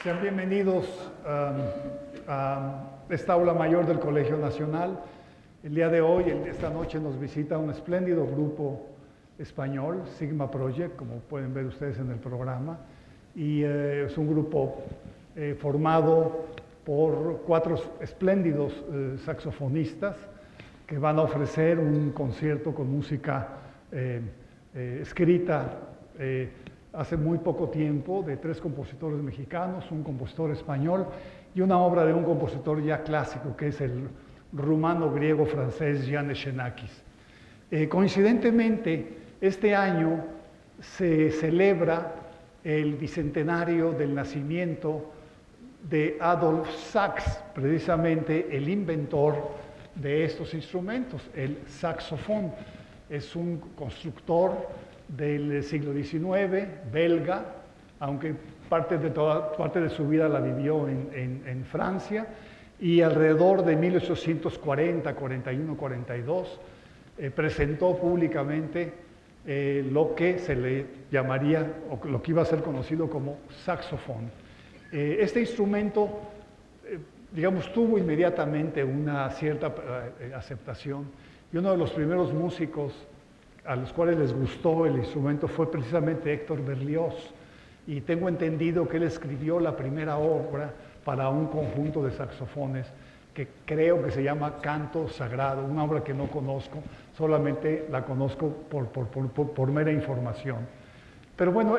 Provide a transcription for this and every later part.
Sean bienvenidos a esta aula mayor del Colegio Nacional. El día de hoy, esta noche, nos visita un espléndido grupo español, Sigma Project, como pueden ver ustedes en el programa. Y es un grupo formado por 4 espléndidos saxofonistas que van a ofrecer un concierto con música escrita hace muy poco tiempo, de 3 compositores mexicanos, un compositor español y una obra de un compositor ya clásico, que es el rumano-griego-francés Jan Xenakis. Coincidentemente, este año se celebra el bicentenario del nacimiento de Adolf Sax, precisamente el inventor de estos instrumentos, el saxofón. Es un constructor del siglo XIX, belga, aunque parte de su vida la vivió en Francia, y alrededor de 1840, 41, 42, presentó públicamente lo que se le llamaría, o lo que iba a ser conocido como saxofón. Este instrumento, digamos, tuvo inmediatamente una cierta aceptación, y uno de los primeros músicos a los cuales les gustó el instrumento fue precisamente Héctor Berlioz, y tengo entendido que él escribió la primera obra para un conjunto de saxofones que creo que se llama Canto Sagrado, una obra que no conozco, solamente la conozco por mera información. Pero bueno,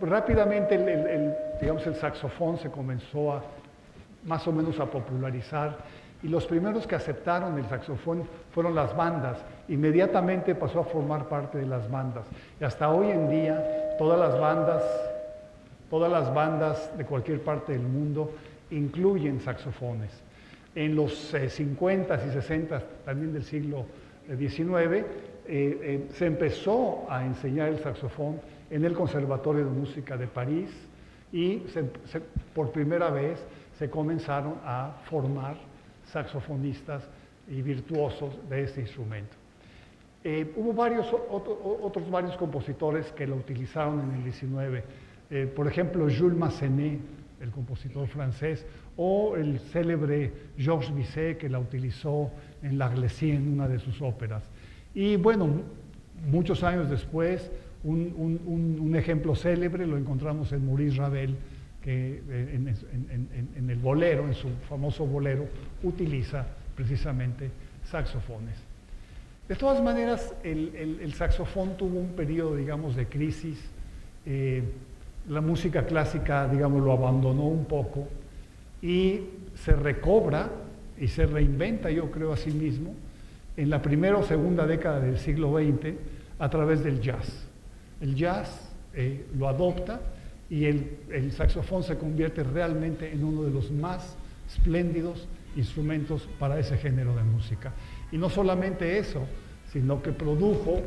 rápidamente el saxofón se comenzó más o menos a popularizar, y los primeros que aceptaron el saxofón fueron las bandas. Inmediatamente pasó a formar parte de las bandas. Y hasta hoy en día, todas las bandas de cualquier parte del mundo incluyen saxofones. En los 50s y 60s, también del siglo XIX, se empezó a enseñar el saxofón en el Conservatorio de Música de París, y por primera vez se comenzaron a formar saxofonistas y virtuosos de este instrumento. Hubo varios compositores que lo utilizaron en el 19. Por ejemplo, Jules Massenet, el compositor francés, o el célebre Georges Bizet, que la utilizó en L'Arlésienne, en una de sus óperas. Y bueno, muchos años después, un ejemplo célebre lo encontramos en Maurice Ravel, que en el bolero, en su famoso bolero, utiliza precisamente saxofones. De todas maneras, el saxofón tuvo un periodo, digamos, de crisis. La música clásica, digamos, lo abandonó un poco y se recobra y se reinventa, yo creo, a sí mismo en la primera o segunda década del siglo XX a través del jazz. El jazz lo adopta, y el saxofón se convierte realmente en uno de los más espléndidos instrumentos para ese género de música. Y no solamente eso, sino que produjo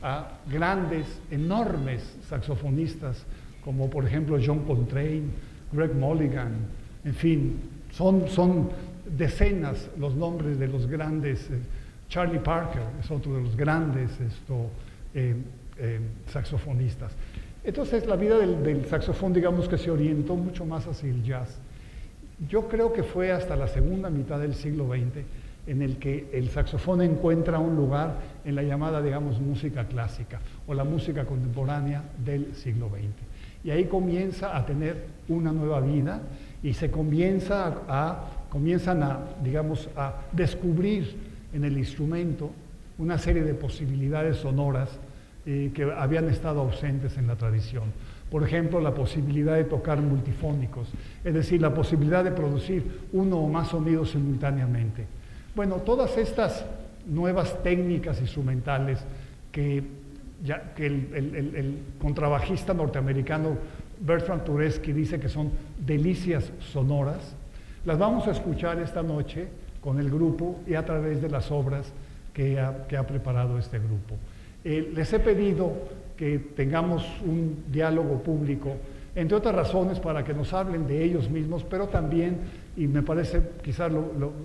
a grandes, enormes saxofonistas, como por ejemplo John Coltrane, Greg Mulligan, en fin, son decenas los nombres de los grandes. Charlie Parker es otro de los grandes saxofonistas. Entonces, la vida del saxofón, digamos que se orientó mucho más hacia el jazz. Yo creo que fue hasta la segunda mitad del siglo XX en el que el saxofón encuentra un lugar en la llamada, digamos, música clásica o la música contemporánea del siglo XX. Y ahí comienza a tener una nueva vida, y se comienzan digamos, a descubrir en el instrumento una serie de posibilidades sonoras que habían estado ausentes en la tradición. Por ejemplo, la posibilidad de tocar multifónicos, es decir, la posibilidad de producir uno o más sonidos simultáneamente. Bueno, todas estas nuevas técnicas instrumentales que el contrabajista norteamericano Bertrand Turesky dice que son delicias sonoras, las vamos a escuchar esta noche con el grupo y a través de las obras que ha preparado este grupo. Les he pedido que tengamos un diálogo público, entre otras razones para que nos hablen de ellos mismos, pero también, y me parece quizás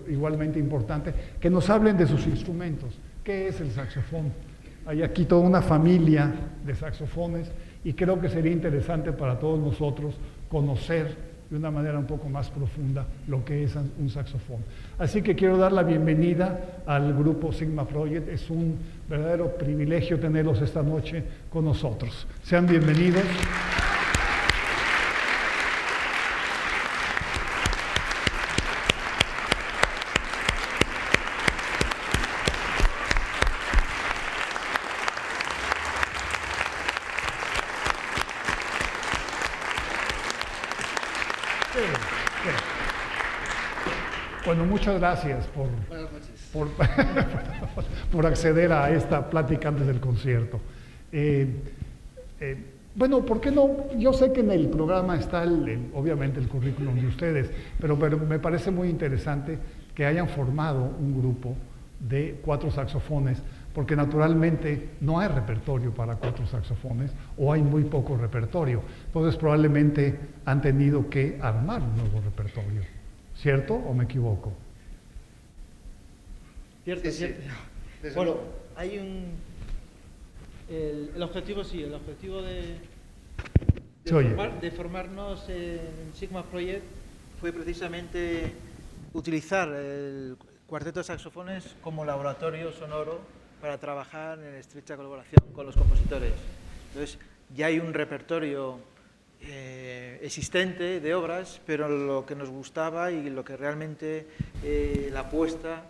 igualmente importante, que nos hablen de sus instrumentos. ¿Qué es el saxofón? Hay aquí toda una familia de saxofones, y creo que sería interesante para todos nosotros conocer de una manera un poco más profunda lo que es un saxofón. Así que quiero dar la bienvenida al grupo Sigma Project. Es un verdadero privilegio tenerlos esta noche con nosotros. Sean bienvenidos. Bueno, muchas gracias por acceder a esta plática antes del concierto. Bueno, ¿por qué no? Yo sé que en el programa está obviamente el currículum de ustedes, pero me parece muy interesante que hayan formado un grupo de 4 saxofones, porque naturalmente no hay repertorio para 4 saxofones o hay muy poco repertorio. Entonces probablemente han tenido que armar un nuevo repertorio. ¿Cierto o me equivoco? Cierto, Sí, cierto. Sí. Bueno, hay el objetivo de formarnos en Sigma Project fue precisamente utilizar el cuarteto de saxofones como laboratorio sonoro para trabajar en estrecha colaboración con los compositores. Entonces, ya hay un repertorio existente de obras, pero lo que nos gustaba y lo que realmente la apuesta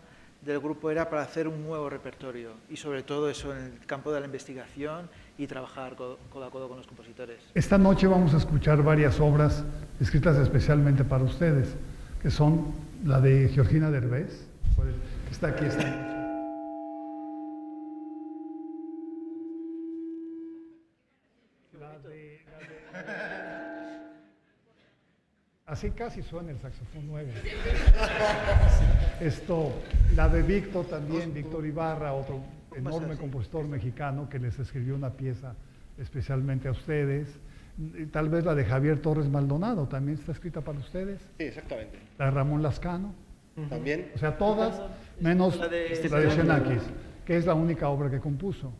del grupo era para hacer un nuevo repertorio y sobre todo eso en el campo de la investigación y trabajar codo a codo con los compositores. Esta noche vamos a escuchar varias obras escritas especialmente para ustedes, que son la de Georgina Derbez, que está aquí esta noche. Así casi suena el saxofón nuevo. La de Víctor también, Víctor Ibarra, otro enorme compositor mexicano que les escribió una pieza especialmente a ustedes. Tal vez la de Javier Torres Maldonado también está escrita para ustedes. Sí, exactamente. La de Ramón Lascano. También. O sea, todas, menos la de Xenakis, que es la única obra que compuso.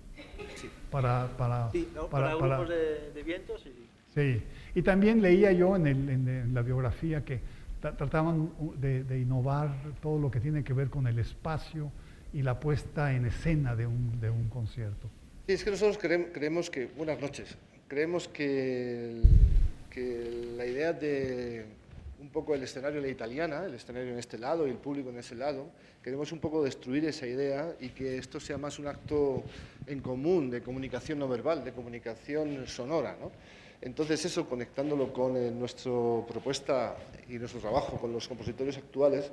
Sí. Para grupos de vientos. Sí, y también leía yo en la biografía que trataban de innovar todo lo que tiene que ver con el espacio y la puesta en escena de un concierto. Sí, es que nosotros creemos que, buenas noches, creemos que la idea de un poco el escenario de la italiana, el escenario en este lado y el público en ese lado, queremos un poco destruir esa idea y que esto sea más un acto en común de comunicación no verbal, de comunicación sonora, ¿no? Entonces eso, conectándolo con nuestra propuesta y nuestro trabajo con los compositores actuales,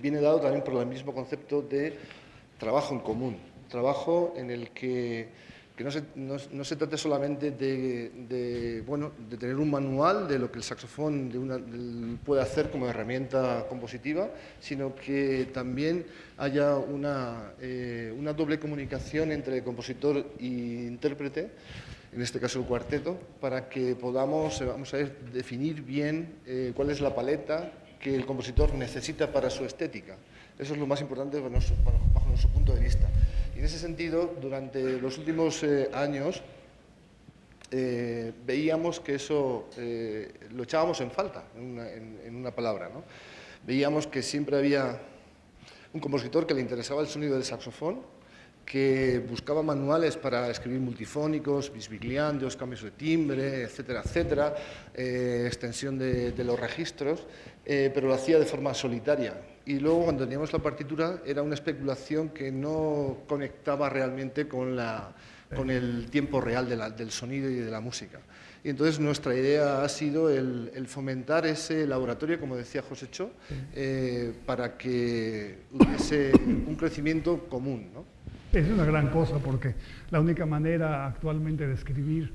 viene dado también por el mismo concepto de trabajo en común, trabajo en el que no se trate solamente de tener un manual de lo que el saxofón puede hacer como herramienta compositiva, sino que también haya una doble comunicación entre compositor e intérprete, en este caso el cuarteto, para que podamos, definir bien cuál es la paleta que el compositor necesita para su estética. Eso es lo más importante bajo nuestro punto de vista. Y en ese sentido, durante los últimos años, veíamos que eso lo echábamos en falta, en una palabra, ¿no? Veíamos que siempre había un compositor que le interesaba el sonido del saxofón, que buscaba manuales para escribir multifónicos, bisbigliandos, cambios de timbre, etcétera, etcétera, extensión de los registros, pero lo hacía de forma solitaria. Y luego, cuando teníamos la partitura, era una especulación que no conectaba realmente con el tiempo real del sonido y de la música. Y entonces nuestra idea ha sido el fomentar ese laboratorio, como decía Josécho, para que hubiese un crecimiento común, ¿no? Es una gran cosa porque la única manera actualmente de escribir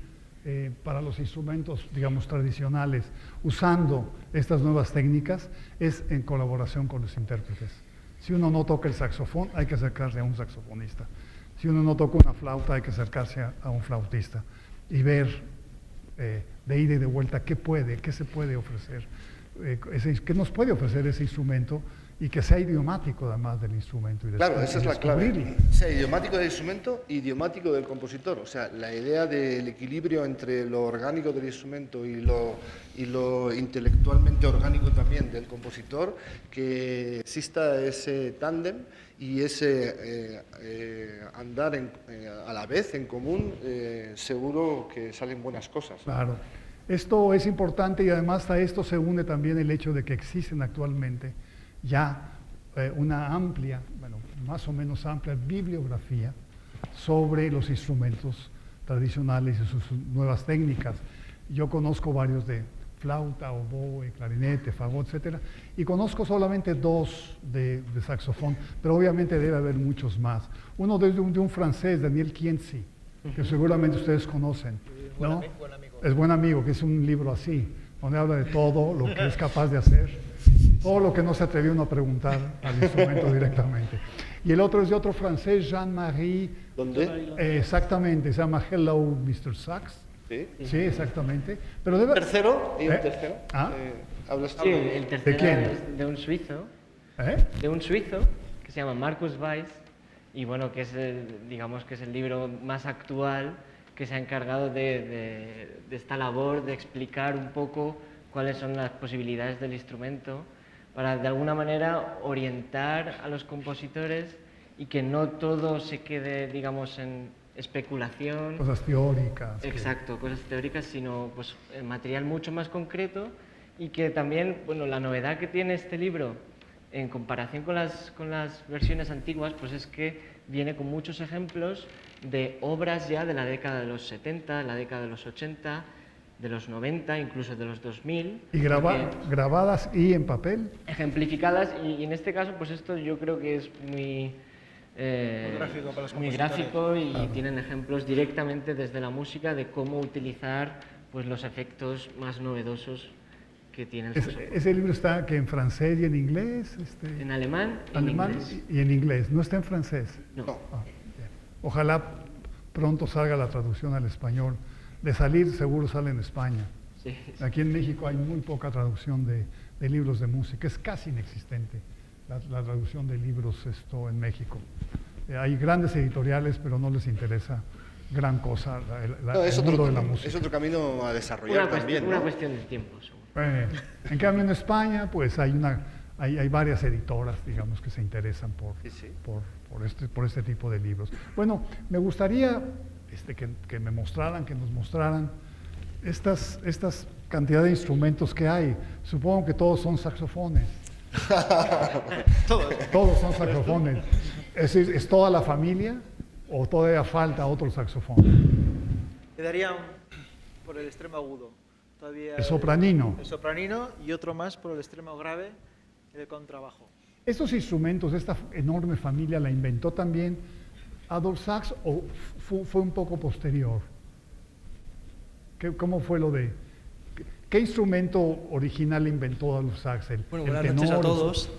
para los instrumentos, digamos, tradicionales, usando estas nuevas técnicas, es en colaboración con los intérpretes. Si uno no toca el saxofón, hay que acercarse a un saxofonista. Si uno no toca una flauta, hay que acercarse a un flautista y ver de ida y de vuelta qué se puede ofrecer, qué nos puede ofrecer ese instrumento y que sea idiomático además del instrumento. Claro, esa es la clave. Sea idiomático del instrumento, idiomático del compositor. O sea, la idea del equilibrio entre lo orgánico del instrumento y lo intelectualmente orgánico también del compositor, que exista ese tándem y ese andar a la vez en común, seguro que salen buenas cosas. Claro. Esto es importante y además a esto se une también el hecho de que existen actualmente ya una amplia, bueno, más o menos amplia bibliografía sobre los instrumentos tradicionales y sus nuevas técnicas. Yo conozco varios de flauta, oboe, clarinete, fagot, etcétera, y conozco solamente 2 de saxofón, pero obviamente debe haber muchos más. Uno de un francés, Daniel Kienzi, que seguramente ustedes conocen, ¿no? Buen amigo. Es buen amigo, que es un libro así, donde habla de todo lo que es capaz de hacer, todo lo que no se atrevió uno a preguntar al instrumento directamente. Y el otro es de otro francés, Jean-Marie. ¿Dónde? Exactamente, se llama Hello, Mr. Sax. Sí. Sí, exactamente. Pero debe... ¿Tercero? ¿Y un tercero? ¿Ah? ¿Hablas Sí, el tercero quién? es de un suizo, que se llama Markus Weiss, y bueno, que es digamos que es el libro más actual que se ha encargado de esta labor de explicar un poco cuáles son las posibilidades del instrumento para de alguna manera orientar a los compositores y que no todo se quede, digamos, en especulación. Cosas teóricas. Exacto, cosas teóricas, sino pues material mucho más concreto y que también, bueno, la novedad que tiene este libro en comparación con las versiones antiguas, pues es que viene con muchos ejemplos de obras ya de la década de los 70, de la década de los 80, de los 90, incluso de los 2000. ¿Y grabadas y en papel? Ejemplificadas, y en este caso, pues esto yo creo que es muy gráfico para los muy gráfico y tienen ejemplos directamente desde la música de cómo utilizar pues, los efectos más novedosos que tiene el saxofón. Ese libro está que en francés y en inglés. En alemán y en inglés. Y en inglés. ¿No está en francés? No. Ah, ojalá pronto salga la traducción al español. De salir seguro sale en España. Sí. Aquí en México hay muy poca traducción de libros de música. Es casi inexistente la traducción de libros en México. Hay grandes editoriales, pero no les interesa gran cosa el mundo de la música. Es otro camino a desarrollar también, ¿no? Una cuestión de tiempo, seguro. En cambio en España pues hay varias editoras, digamos, que se interesan por este tipo de libros. Bueno, me gustaría que me mostraran, que nos mostraran estas cantidad de instrumentos que hay. Supongo que todos son saxofones. Todos son saxofones. Es decir, ¿es toda la familia o todavía falta otro saxofón? Quedaría por el extremo agudo. Todavía El sopranino. El sopranino y otro más por el extremo grave, el contrabajo. ¿Estos instrumentos, esta enorme familia, la inventó también Adolphe Sax o fue un poco posterior? ¿Cómo fue lo de...? ¿Qué instrumento original inventó Adolphe Sax? Bueno, buenas noches a todos.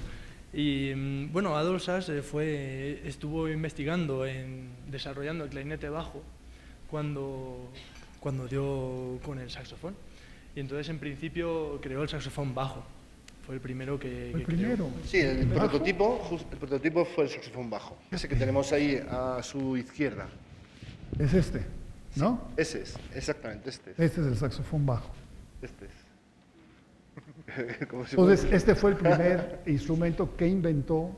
Y bueno, Adolphe Sax estuvo investigando, desarrollando el clarinete bajo cuando dio con el saxofón. Y entonces, en principio, creó el saxofón bajo. Fue el primero que primero. Sí, el prototipo fue el saxofón bajo. Ese que tenemos ahí a su izquierda. Es este, ¿no? Sí, ese es, exactamente, este es. Este es el saxofón bajo. Este es. Entonces, este fue el primer instrumento que inventó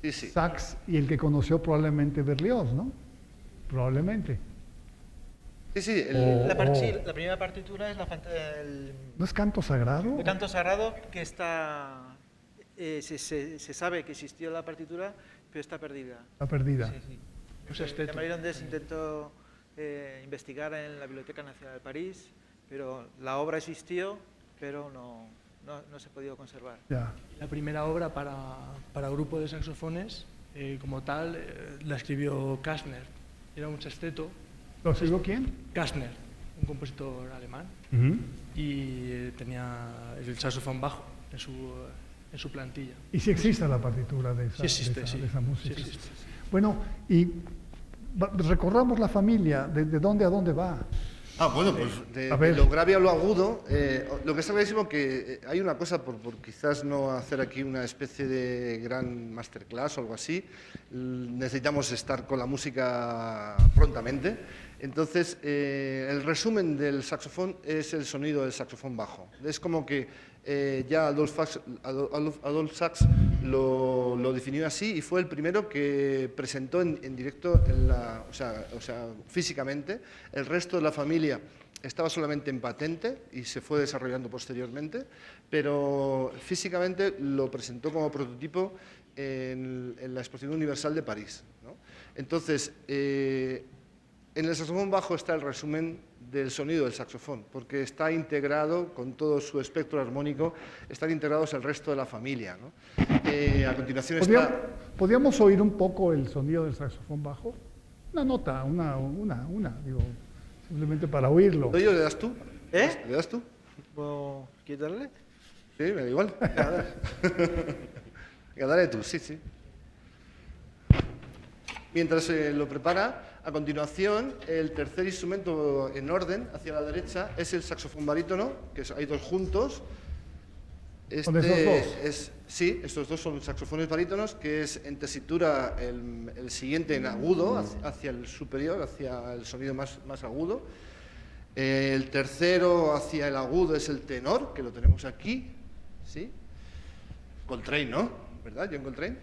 Sí. Sax y el que conoció probablemente Berlioz, ¿no? Probablemente. Sí. La primera partitura es ¿No es canto sagrado? el canto sagrado que está... se sabe que existió la partitura, pero está perdida. Está perdida. Sí. O sea, Marie-Launde intentó investigar en la Biblioteca Nacional de París, pero la obra existió, pero no se ha podido conservar. Ya. La primera obra para grupo de saxofones, como tal, la escribió Kastner. Era un sexteto. ¿Lo escribió quién? Kastner, un compositor alemán, y tenía el saxofón bajo en su plantilla. ¿Y si existe la partitura de esa, Sí. de esa música? Sí, existe. Bueno, y recorramos la familia, ¿de dónde a dónde va? Bueno, pues A de ver. lo grave a lo agudo, lo que está clarísimo que hay una cosa, por quizás no hacer aquí una especie de gran masterclass o algo así, necesitamos estar con la música prontamente. Entonces, el resumen del saxofón es el sonido del saxofón bajo. Es como que ya Adolf Sachs lo definió así y fue el primero que presentó en directo, o sea, físicamente. El resto de la familia estaba solamente en patente y se fue desarrollando posteriormente, pero físicamente lo presentó como prototipo en la Exposición Universal de París, ¿no? Entonces, en el saxofón bajo está el resumen del sonido del saxofón, porque está integrado con todo su espectro armónico, están integrados el resto de la familia, ¿no? A continuación está... ¿Podríamos oír un poco el sonido del saxofón bajo? Una nota, digo, simplemente para oírlo. ¿Doy yo, le das tú? ¿Eh? ¿Le das tú? Bueno, ¿quieres darle? Sí, me da igual. Dale tú, sí, sí. Mientras lo prepara, a continuación, el tercer instrumento en orden, hacia la derecha, es el saxofón barítono, que hay dos juntos. ¿Son esos dos? Sí, estos dos son saxofones barítonos, que es en tesitura el siguiente en agudo, hacia el superior, hacia el sonido más agudo. El tercero hacia el agudo es el tenor, que lo tenemos aquí, ¿sí? Coltrane, ¿no? ¿Verdad, John Coltrane?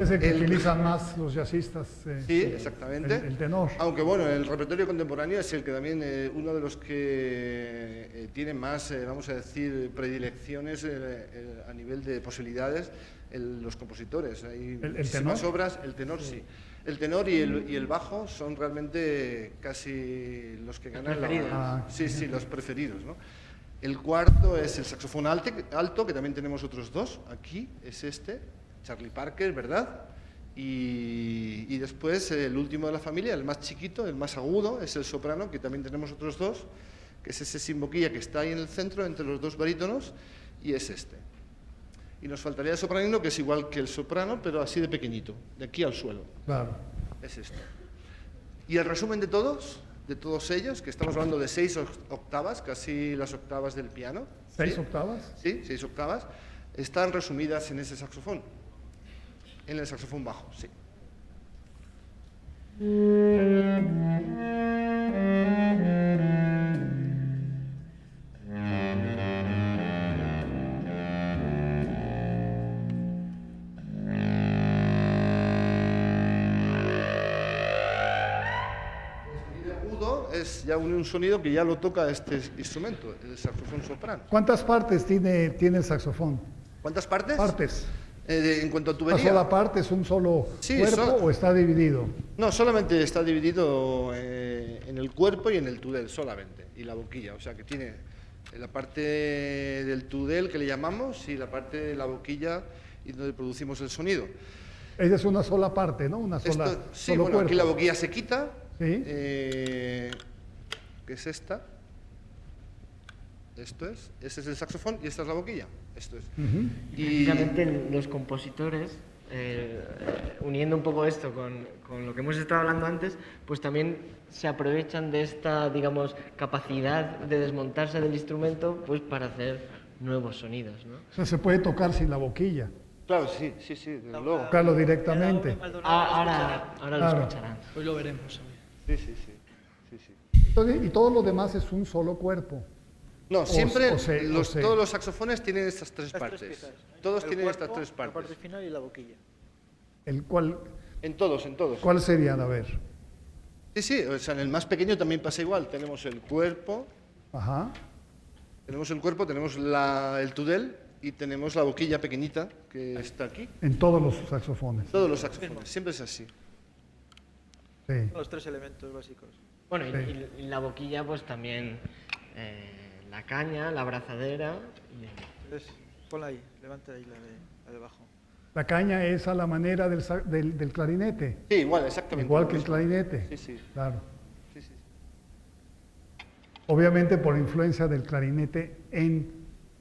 Es el que utilizan más los jazzistas. Sí, exactamente. El tenor. Aunque bueno, el repertorio contemporáneo es el que también, uno de los que tiene más, vamos a decir, predilecciones a nivel de posibilidades, los compositores. Hay muchísimas obras, el tenor sí. El tenor y el bajo son realmente casi los que ganan sí, los preferidos, ¿no? El cuarto es el saxofón alto, que también tenemos otros dos. Aquí es este, Charlie Parker, ¿verdad? Y después el último de la familia, el más chiquito, el más agudo, es el soprano, que también tenemos otros dos, que es ese sin boquilla que está ahí en el centro, entre los dos barítonos, y es este. Y nos faltaría el sopranino, que es igual que el soprano, pero así de pequeñito, de aquí al suelo. Claro. Es esto. Y el resumen de todos ellos, que estamos hablando de 6 octavas, casi las octavas del piano. ¿6 octavas? Sí, 6 octavas, están resumidas en ese saxofón, en el saxofón bajo, sí. Es ya un sonido que ya lo toca este instrumento, el saxofón soprano. ¿Cuántas partes tiene el saxofón? ¿Cuántas partes? Partes. En cuanto a ¿Una tubería. sola parte es un solo cuerpo o está dividido? No, solamente está dividido en el cuerpo y en el tudel, solamente, y la boquilla. O sea que tiene la parte del tudel que le llamamos y la parte de la boquilla y donde producimos el sonido. Esa es una sola parte, ¿no? Una sola, Sí, solo bueno, cuerpo. aquí la boquilla se quita. Sí. Que es esta. Esto es. Este es el saxofón y esta es la boquilla. Esto es. Y precisamente los compositores, uniendo un poco esto con lo que hemos estado hablando antes, pues también se aprovechan de esta, digamos, capacidad de desmontarse del instrumento, pues para hacer nuevos sonidos, ¿no? O sea, se puede tocar sin la boquilla. Claro, sí, desde luego. Tocarlo directamente. Ahora lo escucharán. Hoy lo veremos. Sí. Entonces, y todo lo demás es un solo cuerpo. No, siempre todos los saxofones tienen estas tres partes. Todos tienen estas tres La partes. parte final y la boquilla. En todos. ¿Cuál serían? A ver. Sí, o sea, en el más pequeño también pasa igual. Tenemos el cuerpo, Ajá. tenemos el tudel y tenemos la boquilla pequeñita que está aquí. En todos los saxofones. Todos los saxofones, siempre es así. Sí. Los tres elementos básicos. Bueno, y la boquilla, pues también la caña, la abrazadera. Entonces, ponla ahí, levanta ahí la de abajo. La caña es a la manera del clarinete. Sí, igual, exactamente. Igual que el clarinete. Sí. Claro. Sí. Obviamente por influencia del clarinete en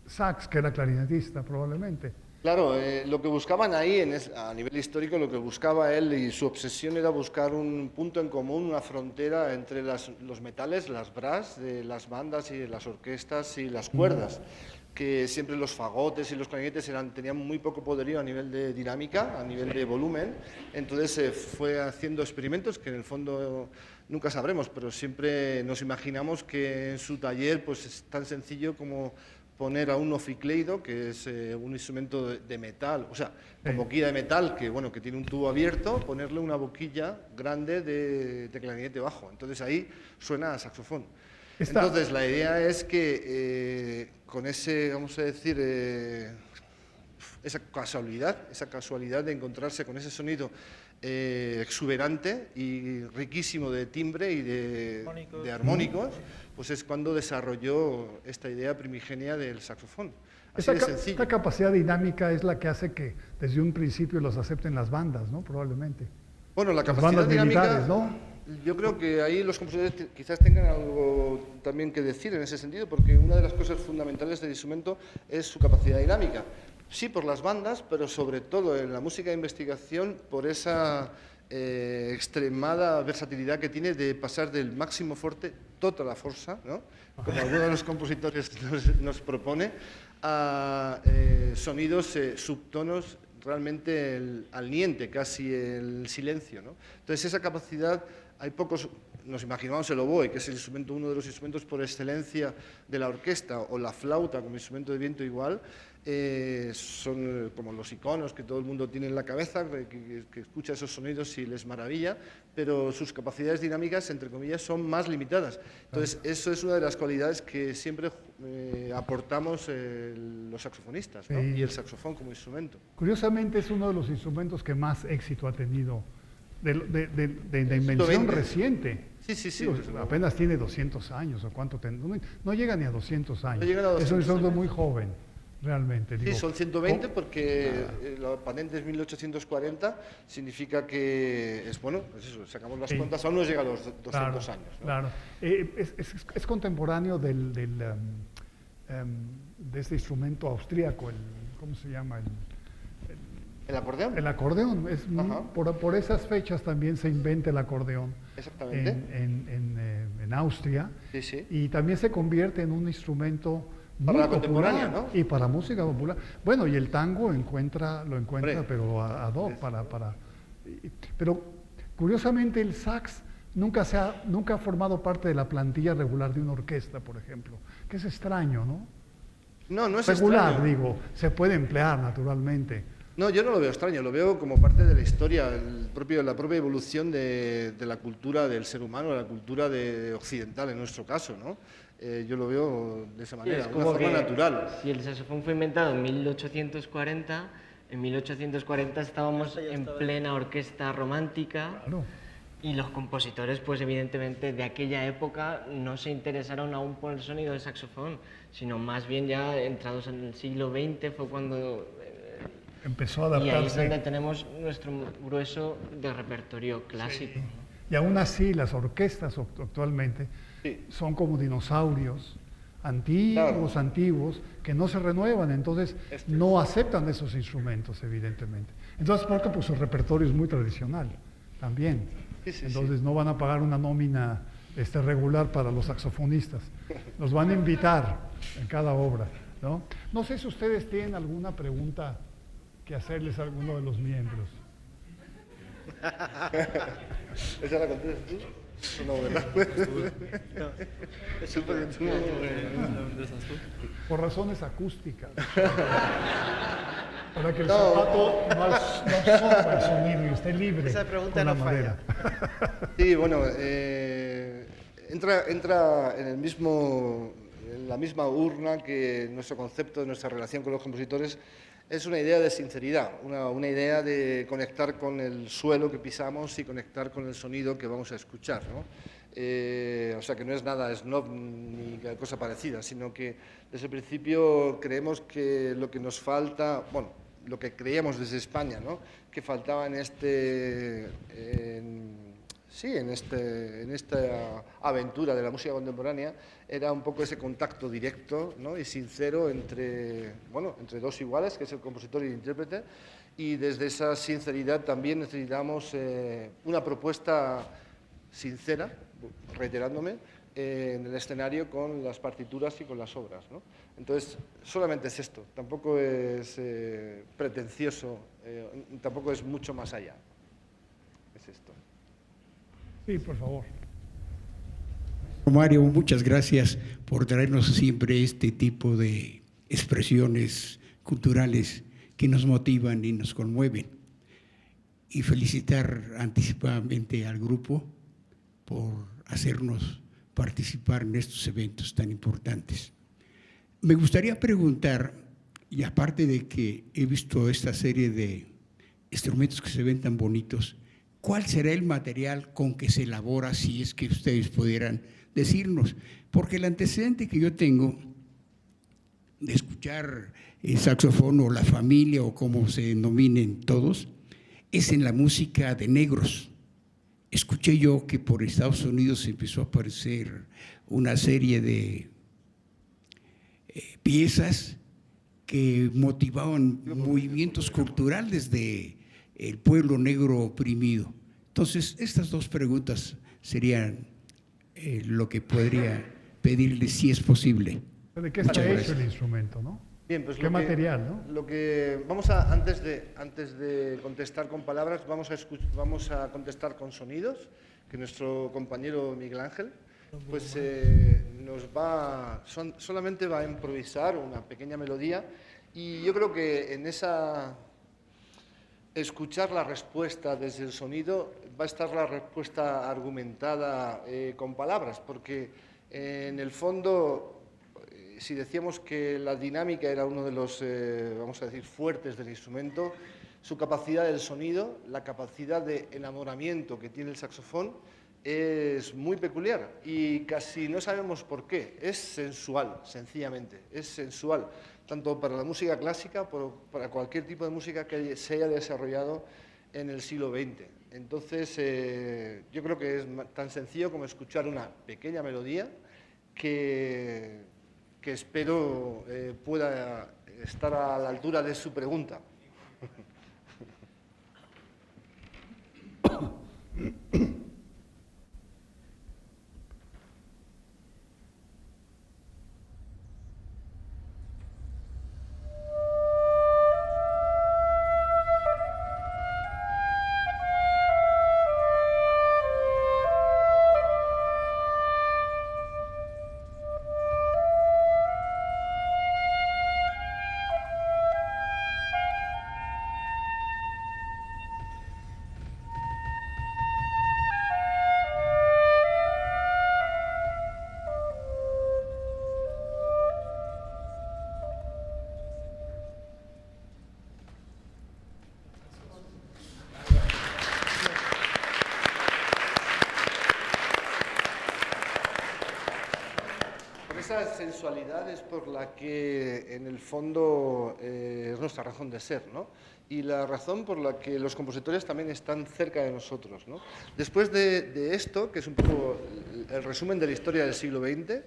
Sachs, que era clarinetista probablemente. Claro, lo que buscaban ahí, a nivel histórico, lo que buscaba él y su obsesión era buscar un punto en común, una frontera entre los metales, las brass de las bandas y las orquestas y las cuerdas, que siempre los fagotes y los clarinetes tenían muy poco poderío a nivel de dinámica, a nivel de volumen. Entonces se fue haciendo experimentos que en el fondo nunca sabremos, pero siempre nos imaginamos que en su taller pues, es tan sencillo como poner a un oficleido, que es un instrumento de metal, o sea, con boquilla de metal, que, bueno, que tiene un tubo abierto, ponerle una boquilla grande de clarinete bajo. Entonces ahí suena a saxofón. Entonces la idea es que con ese, vamos a decir, esa casualidad de encontrarse con ese sonido exuberante y riquísimo de timbre y de armónicos, pues es cuando desarrolló esta idea primigenia del saxofón. Así de sencillo. Esta capacidad dinámica es la que hace que desde un principio los acepten las bandas, ¿no? Probablemente. Bueno, la las capacidad bandas dinámica, militares, ¿no? Yo creo que ahí los compositores quizás tengan algo también que decir en ese sentido, porque una de las cosas fundamentales del instrumento es su capacidad dinámica. Sí, por las bandas, pero sobre todo en la música de investigación por esa extremada versatilidad que tiene de pasar del máximo forte, toda la fuerza, ¿no? Como alguno de los compositores nos propone, a sonidos subtonos realmente al niente, casi el silencio, ¿no? Entonces esa capacidad, hay pocos, nos imaginamos el oboe, que es el instrumento, uno de los instrumentos por excelencia de la orquesta, o la flauta como instrumento de viento igual, son como los iconos que todo el mundo tiene en la cabeza, que escucha esos sonidos y les maravilla, pero sus capacidades dinámicas, entre comillas, son más limitadas. Entonces, eso es una de las cualidades que siempre aportamos los saxofonistas, ¿no? Y el saxofón como instrumento. Curiosamente, es uno de los instrumentos que más éxito ha tenido de invención reciente. Sí. Apenas tiene 200 años, o cuánto no llega ni a 200 años. No llega a 200 es un instrumento años. muy joven, realmente. Sí, digo, son 120 porque la patente es 1840, significa que es bueno, pues eso, sacamos las cuentas, aún no llega a los 200 años, ¿no? Claro, es contemporáneo de este instrumento austríaco, ¿cómo se llama? ¿El acordeón? El acordeón. Por esas fechas también se inventa el acordeón. Exactamente. En Austria. Sí. Y también se convierte en un instrumento para muy la contemporánea, ¿no? Y para música popular. Bueno, y el tango lo encuentra, Hombre. pero ad hoc, pero curiosamente el sax nunca ha formado parte de la plantilla regular de una orquesta, por ejemplo, que es extraño, ¿no? No es regular, extraño. digo, se puede emplear naturalmente. No, yo no lo veo extraño, lo veo como parte de la historia, la propia evolución de la cultura del ser humano, la cultura occidental en nuestro caso, ¿no? Yo lo veo de esa manera, de una forma natural. Si el saxofón fue inventado en 1840, en 1840 estábamos en plena orquesta romántica. Claro. Y los compositores, pues evidentemente de aquella época no se interesaron aún por el sonido del saxofón, sino más bien ya entrados en el siglo XX fue cuando empezó a adaptarse. Y ahí es donde tenemos nuestro grueso de repertorio clásico. Sí. Y aún así las orquestas actualmente son como dinosaurios antiguos, que no se renuevan, entonces no aceptan esos instrumentos, evidentemente. Entonces, porque pues su repertorio es muy tradicional también. Entonces no van a pagar una nómina regular para los saxofonistas. Los van a invitar en cada obra, ¿no? No sé si ustedes tienen alguna pregunta que hacerles a alguno de los miembros. ¿Esa la contestas tú? No, ¿verdad? Por razones acústicas. Para que el zapato no absorba el sonido y esté libre. Esa pregunta con la no madera. Sí, bueno, entra en la misma urna que nuestro concepto de nuestra relación con los compositores. Es una idea de sinceridad, una idea de conectar con el suelo que pisamos y conectar con el sonido que vamos a escuchar, ¿no? O sea que no es nada snob ni cosa parecida, sino que desde el principio creemos que lo que nos falta, bueno, lo que creíamos desde España, ¿no? Que faltaba en sí, en esta aventura de la música contemporánea, era un poco ese contacto directo, ¿no?, y sincero entre dos iguales, que es el compositor y el intérprete, y desde esa sinceridad también necesitamos una propuesta sincera, reiterándome, en el escenario con las partituras y con las obras, ¿no? Entonces, solamente es esto, tampoco es pretencioso, tampoco es mucho más allá. Es esto. Sí, por favor. Mario, muchas gracias por traernos siempre este tipo de expresiones culturales que nos motivan y nos conmueven. Y felicitar anticipadamente al grupo por hacernos participar en estos eventos tan importantes. Me gustaría preguntar, y aparte de que he visto esta serie de instrumentos que se ven tan bonitos, ¿cuál será el material con que se elabora, si es que ustedes pudieran decirnos? Porque el antecedente que yo tengo de escuchar el saxofón o la familia o como se denominen todos, es en la música de negros. Escuché yo que por Estados Unidos empezó a aparecer una serie de piezas que motivaban movimientos culturales de el pueblo negro oprimido. Entonces, estas dos preguntas serían lo que podría pedirle si es posible. ¿De qué está hecho el instrumento, no? Bien, pues ¿Qué material, no? Lo que vamos a, antes de contestar con palabras, vamos a contestar con sonidos, que nuestro compañero Miguel Ángel pues solamente va a improvisar una pequeña melodía, y yo creo que en esa escuchar la respuesta desde el sonido va a estar la respuesta argumentada con palabras, porque en el fondo, si decíamos que la dinámica era uno de los, vamos a decir, fuertes del instrumento, su capacidad del sonido, la capacidad de enamoramiento que tiene el saxofón es muy peculiar y casi no sabemos por qué. Es sensual, sencillamente, es sensual, tanto para la música clásica, para cualquier tipo de música que se haya desarrollado en el siglo XX. Entonces, yo creo que es tan sencillo como escuchar una pequeña melodía que espero pueda estar a la altura de su pregunta. Esa sensualidad es por la que, en el fondo, es nuestra razón de ser, ¿no? Y la razón por la que los compositores también están cerca de nosotros, ¿no? Después de esto, que es un poco el resumen de la historia del siglo XX,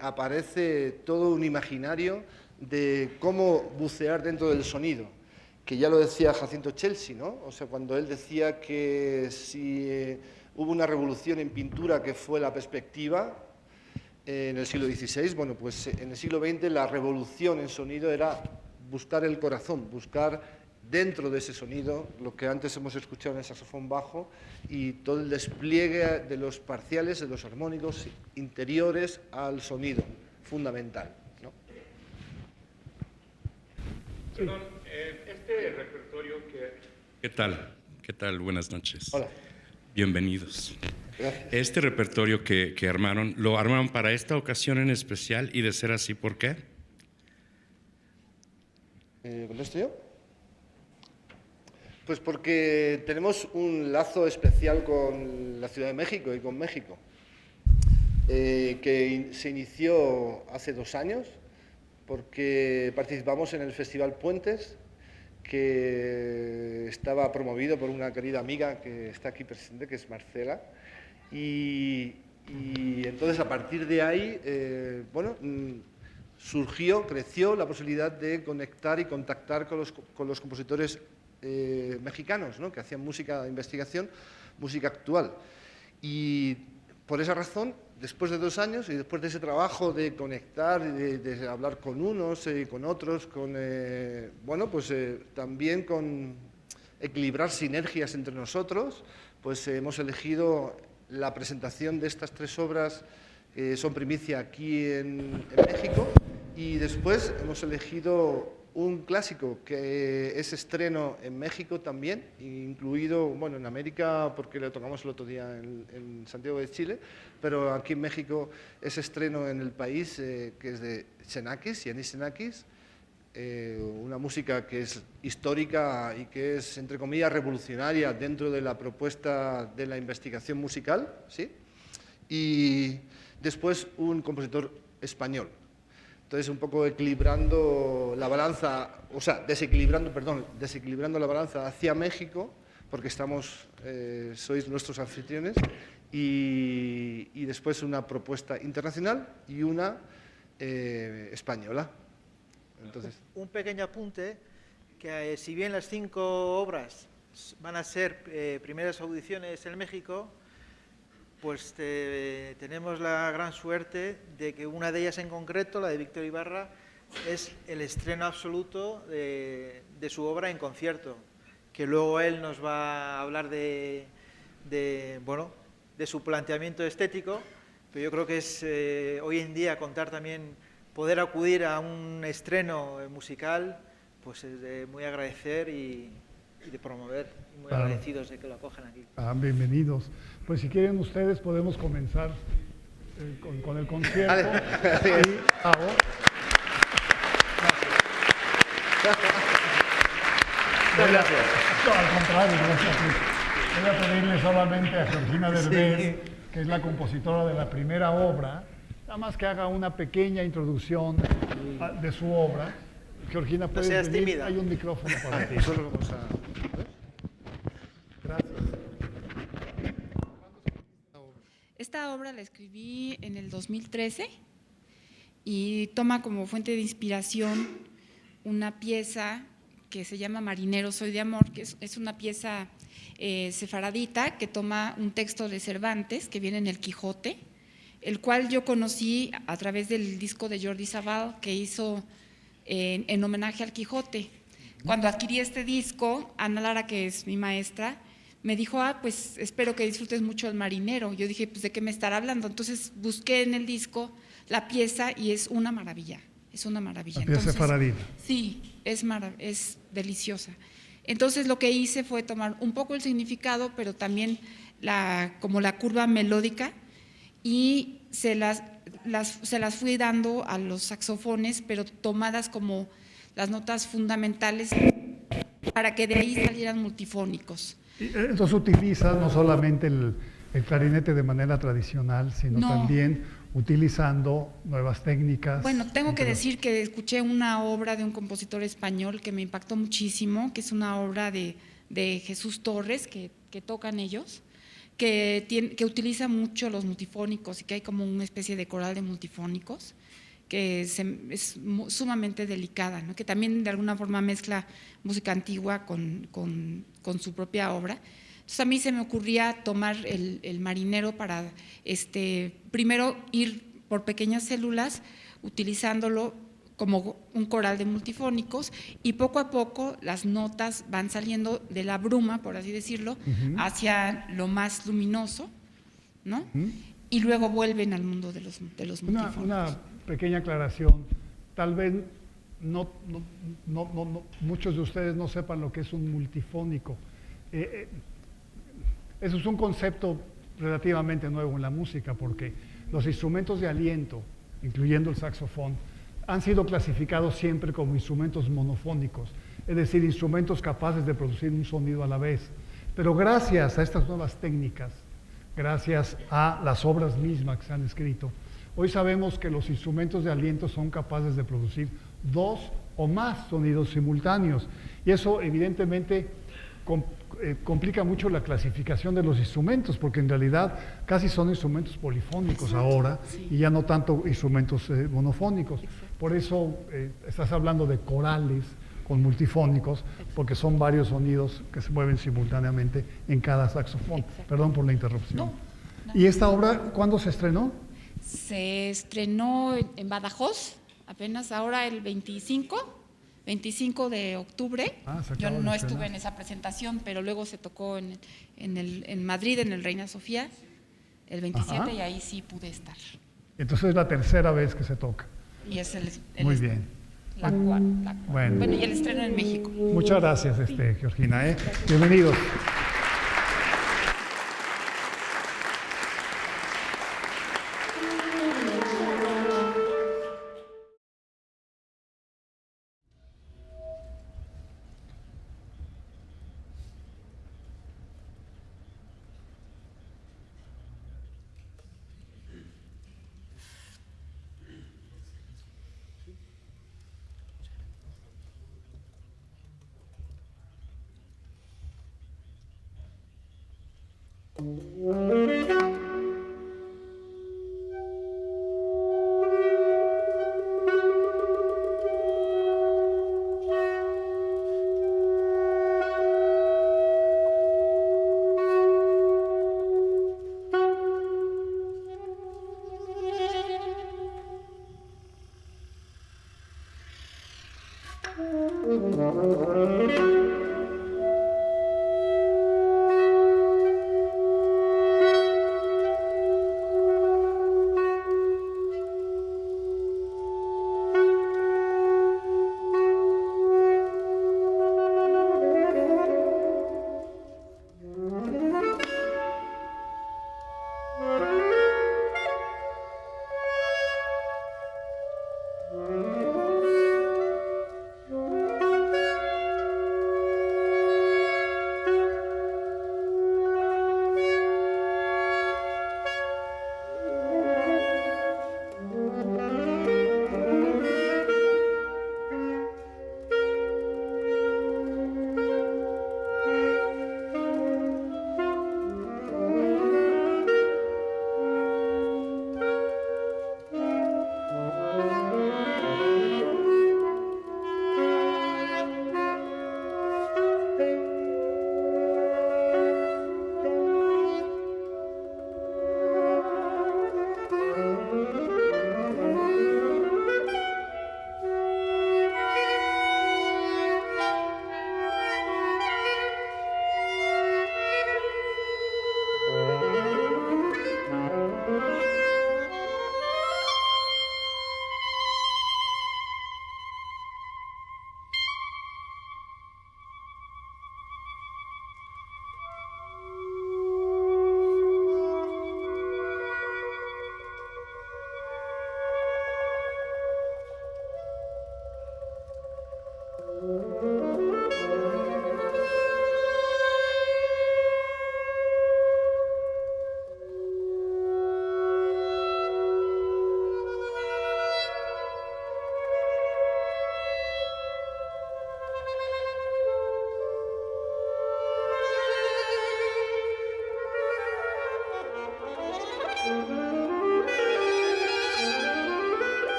aparece todo un imaginario de cómo bucear dentro del sonido, que ya lo decía Jacinto Chelsea, ¿no? O sea, cuando él decía que si hubo una revolución en pintura que fue la perspectiva, en el siglo XVI, bueno, pues en el siglo XX la revolución en sonido era buscar el corazón, buscar dentro de ese sonido lo que antes hemos escuchado en el saxofón bajo y todo el despliegue de los parciales, de los armónicos interiores al sonido, fundamental, ¿no? Perdón, este repertorio que... ¿Qué tal? ¿Qué tal? Buenas noches. Hola. Bienvenidos. Gracias. Este repertorio que armaron, ¿lo armaron para esta ocasión en especial? Y de ser así, ¿por qué? ¿Contesto yo? Pues porque tenemos un lazo especial con la Ciudad de México y con México, que se inició hace 2 años, porque participamos en el Festival Puentes que estaba promovido por una querida amiga que está aquí presente, que es Marcela, y entonces a partir de ahí, creció la posibilidad de conectar y contactar con los compositores mexicanos, ¿no?, que hacían música de investigación, música actual. Y por esa razón, después de 2 años y después de ese trabajo de conectar, de hablar con unos y con otros, también con equilibrar sinergias entre nosotros, pues hemos elegido la presentación de estas 3 obras que son primicia aquí en México, y después hemos elegido un clásico que es estreno en México también, incluido, bueno, en América porque lo tocamos el otro día en Santiago de Chile, pero aquí en México es estreno en el país, que es de Xenakis, Yanis Xenakis, una música que es histórica y que es, entre comillas, revolucionaria dentro de la propuesta de la investigación musical, ¿sí? Y después un compositor español. Entonces, un poco equilibrando la balanza, o sea, desequilibrando la balanza hacia México, porque sois nuestros anfitriones, y después una propuesta internacional y una española. Entonces, un pequeño apunte, que si bien las 5 obras van a ser primeras audiciones en México, pues tenemos la gran suerte de que una de ellas en concreto, la de Víctor Ibarra, es el estreno absoluto de su obra en concierto, que luego él nos va a hablar de su planteamiento estético, pero yo creo que es hoy en día poder acudir a un estreno musical, pues es de muy agradecer y de promover, y muy agradecidos de que lo acojan aquí. Bienvenidos. Pues si quieren ustedes podemos comenzar con el concierto. Gracias. No, al contrario, gracias. Voy a pedirle solamente a Georgina Derbez, que es la compositora de la primera obra, nada más que haga una pequeña introducción de su obra. Georgina, puedes no seas venir, tímida. Hay un micrófono para ti. Solo vamos a... Gracias. Esta obra la escribí en el 2013 y toma como fuente de inspiración una pieza que se llama Marinero soy de amor, que es una pieza sefaradita que toma un texto de Cervantes que viene en el Quijote, el cual yo conocí a través del disco de Jordi Savall que hizo en homenaje al Quijote. Cuando adquirí este disco, Ana Lara, que es mi maestra, me dijo, pues espero que disfrutes mucho el Marinero. Yo dije, pues ¿de qué me estará hablando? Entonces busqué en el disco la pieza y es una maravilla, es una maravilla. La pieza sefaradita. Sí, es deliciosa. Entonces lo que hice fue tomar un poco el significado, pero también como la curva melódica, y se las fui dando a los saxofones, pero tomadas como las notas fundamentales para que de ahí salieran multifónicos. Entonces utiliza no solamente el clarinete de manera tradicional, sino también utilizando nuevas técnicas. Bueno, tengo que decir que escuché una obra de un compositor español que me impactó muchísimo, que es una obra de Jesús Torres, que tocan ellos, que utiliza mucho los multifónicos y que hay como una especie de coral de multifónicos, que es sumamente delicada, ¿no? Que también de alguna forma mezcla música antigua con su propia obra. Entonces a mí se me ocurría tomar el Marinero para primero ir por pequeñas células utilizándolo como un coral de multifónicos, y poco a poco las notas van saliendo de la bruma, por así decirlo, hacia lo más luminoso, ¿no? Y luego vuelven al mundo de los multifónicos. Una pequeña aclaración, tal vez no, muchos de ustedes no sepan lo que es un multifónico. Eso es un concepto relativamente nuevo en la música, porque los instrumentos de aliento, incluyendo el saxofón, han sido clasificados siempre como instrumentos monofónicos, es decir, instrumentos capaces de producir un sonido a la vez. Pero gracias a estas nuevas técnicas, gracias a las obras mismas que se han escrito, Hoy sabemos que los instrumentos de aliento son capaces de producir 2 o más sonidos simultáneos, y eso evidentemente complica mucho la clasificación de los instrumentos, porque en realidad casi son instrumentos polifónicos ahora, y ya no tanto instrumentos monofónicos. Por eso estás hablando de corales con multifónicos, porque son varios sonidos que se mueven simultáneamente en cada saxofón. Exacto. Perdón por la interrupción. No. ¿Y esta obra cuándo se estrenó? Se estrenó en Badajoz, apenas ahora el 25 de octubre. Se Yo acaba de no estrenar. estuve en esa presentación, pero luego se tocó en Madrid, en el Reina Sofía, el 27, Ajá. y ahí sí pude estar. Entonces es la tercera vez que se toca. Y es Muy bien. la cuarta. Bueno. Y el estreno en México. Muchas gracias, Georgina. Bienvenidos.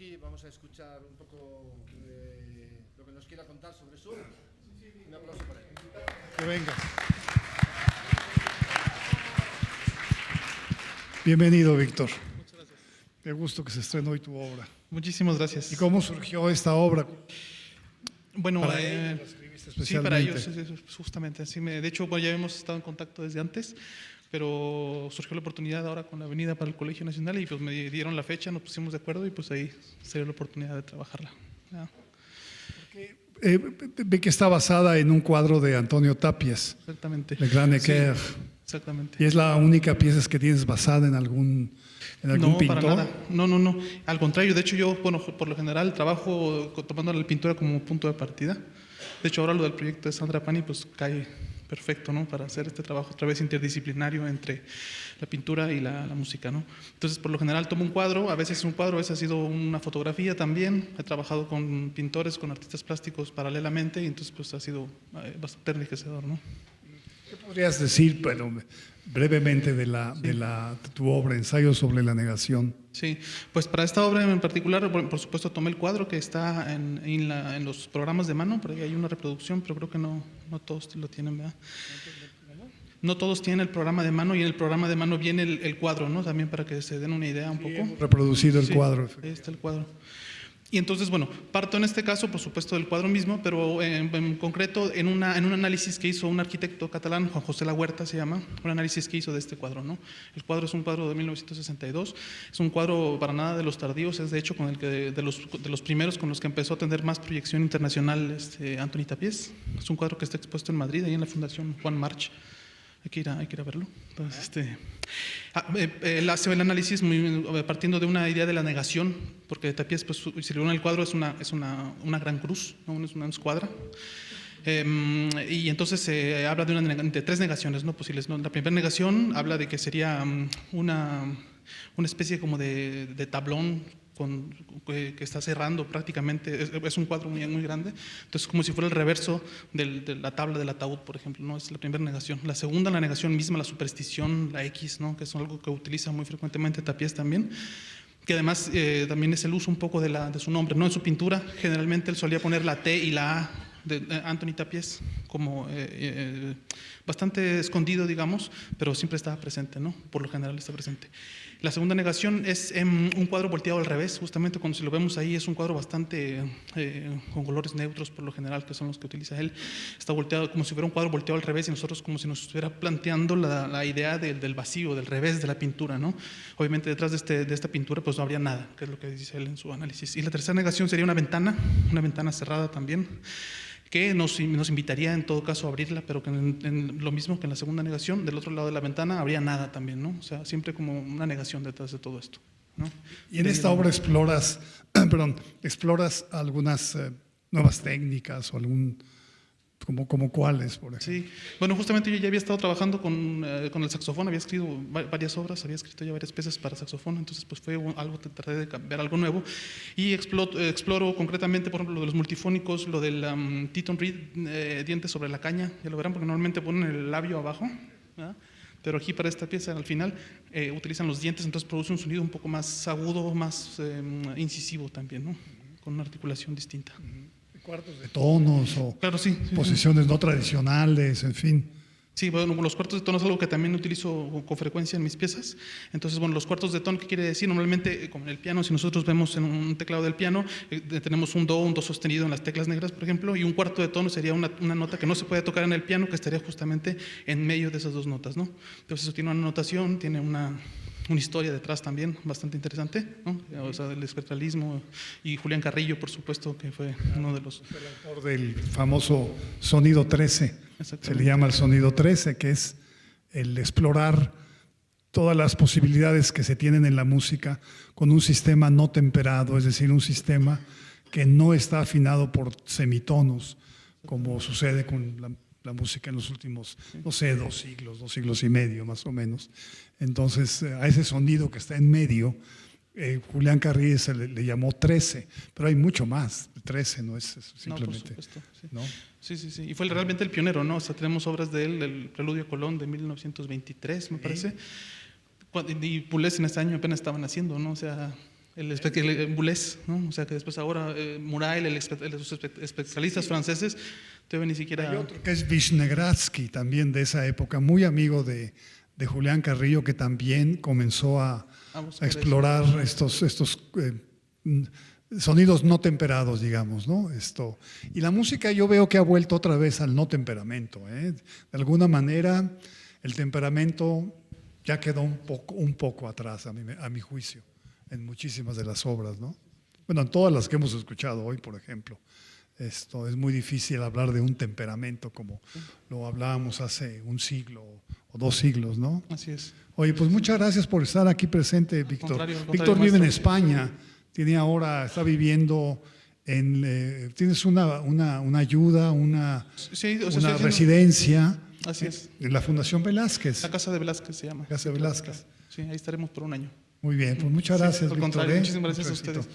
aquí, vamos a escuchar un poco lo que nos quiera contar sobre Sur. Un aplauso para él. Que vengas. Bienvenido, Víctor. Muchas gracias. Qué gusto que se estrenó hoy tu obra. Muchísimas gracias. ¿Y cómo surgió esta obra? Bueno, Para ellos la escribiste sí, para especialmente. ellos, justamente. Sí, de hecho, bueno, ya hemos estado en contacto desde antes, pero surgió la oportunidad ahora con la Avenida para el Colegio Nacional y pues me dieron la fecha, nos pusimos de acuerdo y pues ahí se dio la oportunidad de trabajarla. Ya. Ve que está basada en un cuadro de Antonio Tapies, Exactamente. Le Grand Sí, Équerre. exactamente. ¿Y es la única pieza que tienes basada en algún No, pintor? para nada. No. Al contrario, de hecho yo, bueno, por lo general trabajo tomando la pintura como punto de partida. De hecho, ahora lo del proyecto de Sandra Pani pues cae perfecto, ¿no? Para hacer este trabajo otra vez interdisciplinario entre la pintura y la música, ¿no? Entonces, por lo general tomo un cuadro, a veces ha sido una fotografía también. He trabajado con pintores, con artistas plásticos paralelamente y entonces pues ha sido bastante enriquecedor, ¿no? ¿Qué podrías decir, pero brevemente, de tu obra, Ensayo sobre la negación? Sí, pues para esta obra en particular, por supuesto, tomé el cuadro que está en los programas de mano, por ahí hay una reproducción, pero creo que no todos lo tienen, ¿verdad? No todos tienen el programa de mano y en el programa de mano viene el cuadro, ¿no? También para que se den una idea un poco. Hemos reproducido el cuadro. Ahí está el cuadro. Y entonces, bueno, parto en este caso, por supuesto, del cuadro mismo, pero en concreto en un análisis que hizo un arquitecto catalán, Juan José La Huerta se llama, un análisis que hizo de este cuadro, ¿no? El cuadro es un cuadro de 1962, es un cuadro para nada de los tardíos, es de hecho con el que de los primeros con los que empezó a tener más proyección internacional Antoni Tapies. Es un cuadro que está expuesto en Madrid, ahí en la Fundación Juan March. Hay que ir a verlo. Entonces, él hace el análisis partiendo de una idea de la negación, porque Tapies, pues, si le ven el cuadro, es una gran cruz, ¿no? Es una escuadra. Y entonces habla de tres negaciones, ¿no? Posibles, ¿no? La primera negación habla de que sería una especie como de tablón que está cerrando prácticamente, es un cuadro muy, muy grande, entonces como si fuera el reverso de la tabla del ataúd, por ejemplo, ¿no? Es la primera negación. La segunda, la negación misma, la superstición, la X, ¿no? Que es algo que utiliza muy frecuentemente Tapies también, que además también es el uso un poco de su nombre, ¿no? En su pintura generalmente él solía poner la T y la A de Antoni Tapies como bastante escondido, digamos, pero siempre estaba presente, ¿no? Por lo general está presente. La segunda negación es un cuadro volteado al revés, justamente cuando si lo vemos ahí es un cuadro bastante con colores neutros por lo general, que son los que utiliza él. Está volteado como si fuera un cuadro volteado al revés y nosotros como si nos estuviera planteando la idea del vacío, del revés de la pintura, ¿no? Obviamente detrás de esta pintura pues no habría nada, que es lo que dice él en su análisis. Y la tercera negación sería una ventana cerrada también, que nos invitaría en todo caso a abrirla, pero que en lo mismo que en la segunda negación, del otro lado de la ventana habría nada también, ¿no? O sea, siempre como una negación detrás de todo esto, ¿no? Y en esta obra exploras algunas nuevas técnicas o como cuáles, por ejemplo. Sí, bueno, justamente yo ya había estado trabajando con el saxofón, había escrito varias obras, había escrito ya varias piezas para saxofón, entonces pues fue algo, traté de ver algo nuevo y exploro concretamente, por ejemplo, lo de los multifónicos, lo del Teton Reed, dientes sobre la caña, ya lo verán porque normalmente ponen el labio abajo, ¿verdad? Pero aquí para esta pieza al final utilizan los dientes, entonces produce un sonido un poco más agudo, más incisivo también, ¿no? Con una articulación distinta. Cuartos de tonos o claro, sí, posiciones no tradicionales, en fin. Sí, bueno, los cuartos de tono es algo que también utilizo con frecuencia en mis piezas. Entonces, bueno, los cuartos de tono, ¿qué quiere decir? Normalmente, como en el piano, si nosotros vemos en un teclado del piano, tenemos un do sostenido en las teclas negras, por ejemplo, y un cuarto de tono sería una nota que no se puede tocar en el piano, que estaría justamente en medio de esas dos notas, ¿no? Entonces, eso tiene una notación, tiene una historia detrás también bastante interesante, ¿no? O sea, del espectralismo, y Julián Carrillo, por supuesto, que fue uno de los... El autor del famoso Sonido 13, se le llama el Sonido 13, que es el explorar todas las posibilidades que se tienen en la música con un sistema no temperado, es decir, un sistema que no está afinado por semitonos, como sucede con la música en los últimos, no sé, 2 siglos y medio más o menos. Entonces, a ese sonido que está en medio, Julián Carrillo le llamó 13, pero hay mucho más. 13 no es simplemente. No, por supuesto, sí. ¿No? Sí. Y fue realmente el pionero, ¿no? O sea, tenemos obras de él, el Preludio a Colón de 1923, me parece. Y Pulés en este año apenas estaban haciendo, ¿no? O sea, el Boulez, ¿no? O sea, que después ahora Murail, los especialistas franceses, todavía ni siquiera... Hay otro que es Vishnegradsky, también de esa época, muy amigo de Julián Carrillo, que también comenzó a explorar estos sonidos no temperados, digamos, ¿no? Y la música yo veo que ha vuelto otra vez al no temperamento, ¿eh? De alguna manera el temperamento ya quedó un poco atrás, a mi juicio, en muchísimas de las obras, ¿no? Bueno, en todas las que hemos escuchado hoy, por ejemplo. Es muy difícil hablar de un temperamento como lo hablábamos hace un siglo o 2 siglos, ¿no? Así es. Oye, pues muchas gracias por estar aquí presente, Víctor. Víctor vive en España, está viviendo tienes una ayuda, una residencia. Así es. En la Fundación Velázquez. La Casa de Velázquez se llama. Casa de Velázquez. Sí, ahí estaremos por un año. Muy bien, pues muchas gracias, Por Víctor. contrario, muchísimas gracias a ustedes.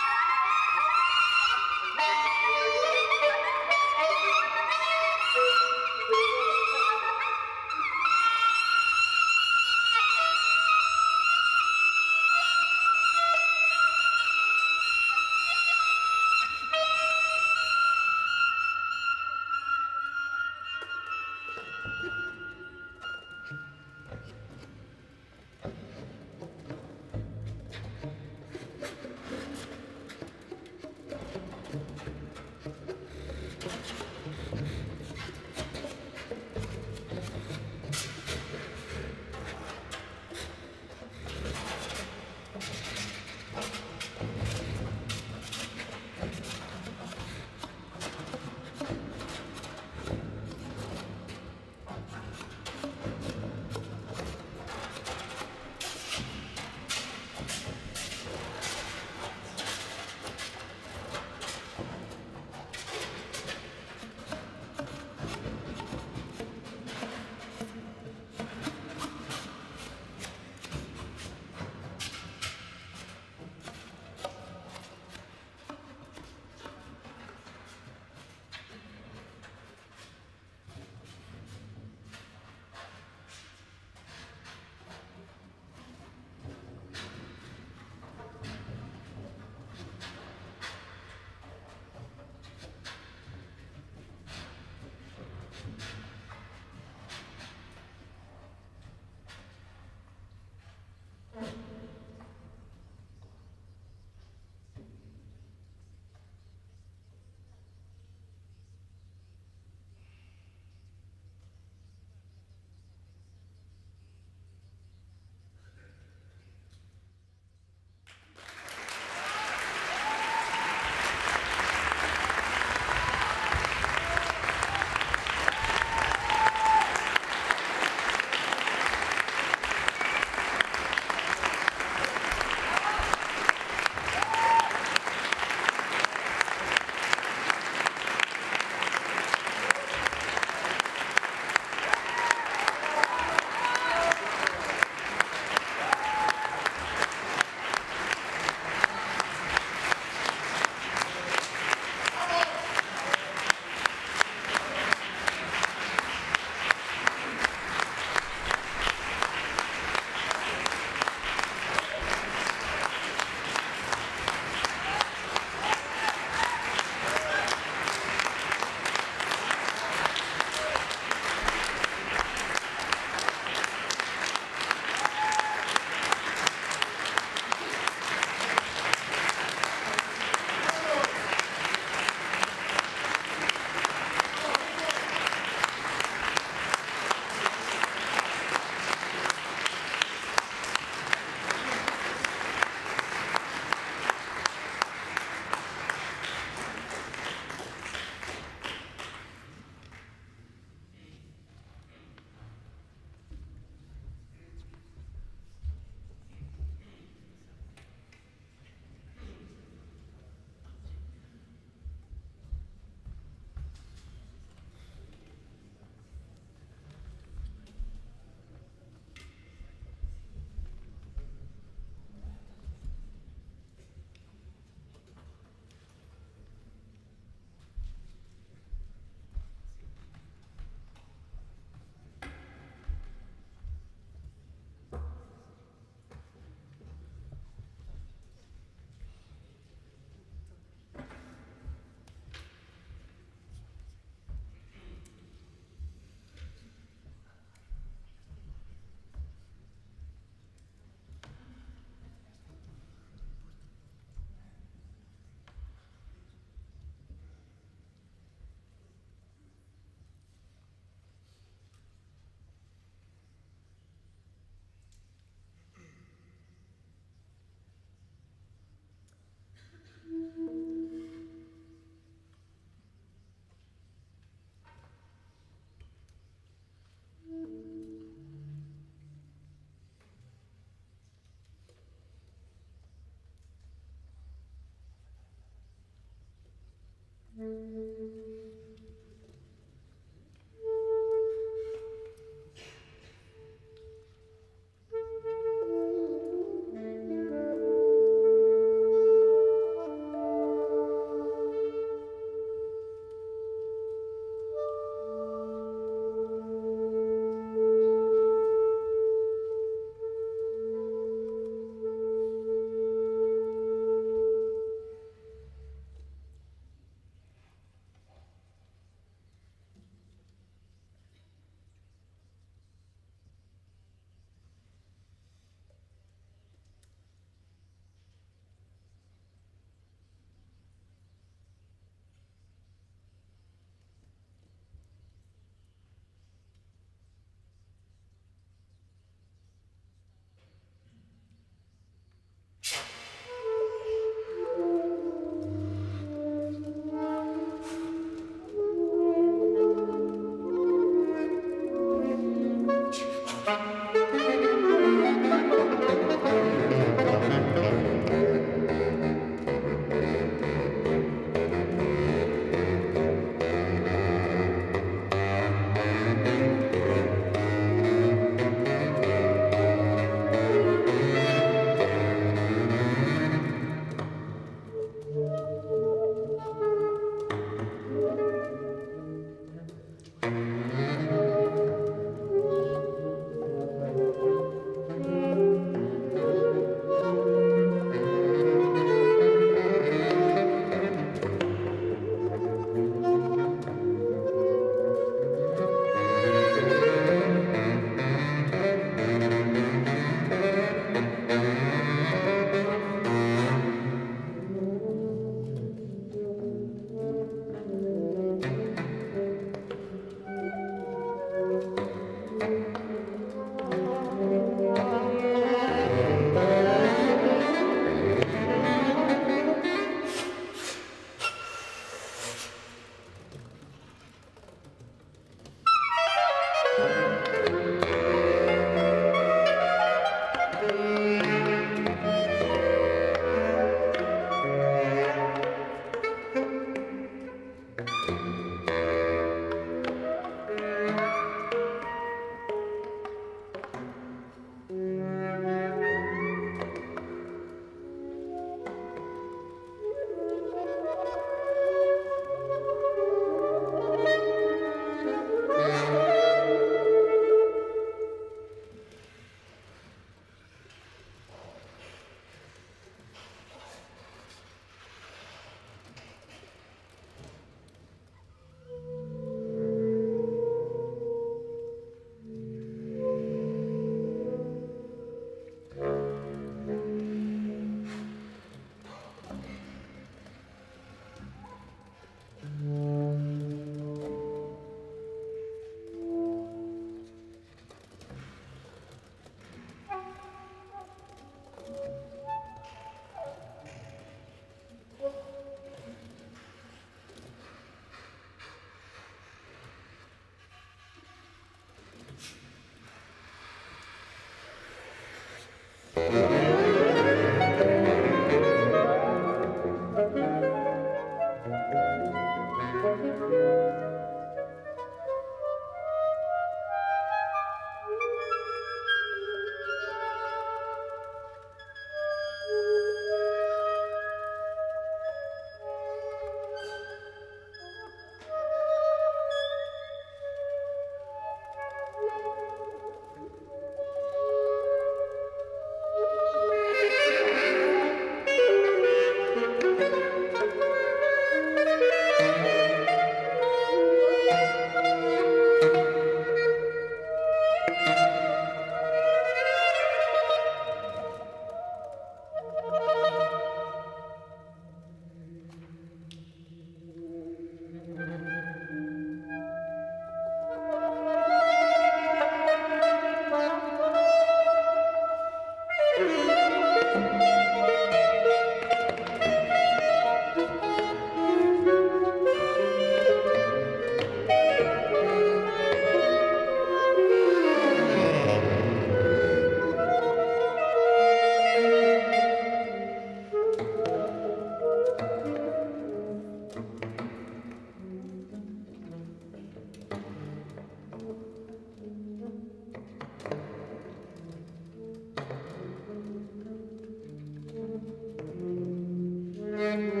Amen.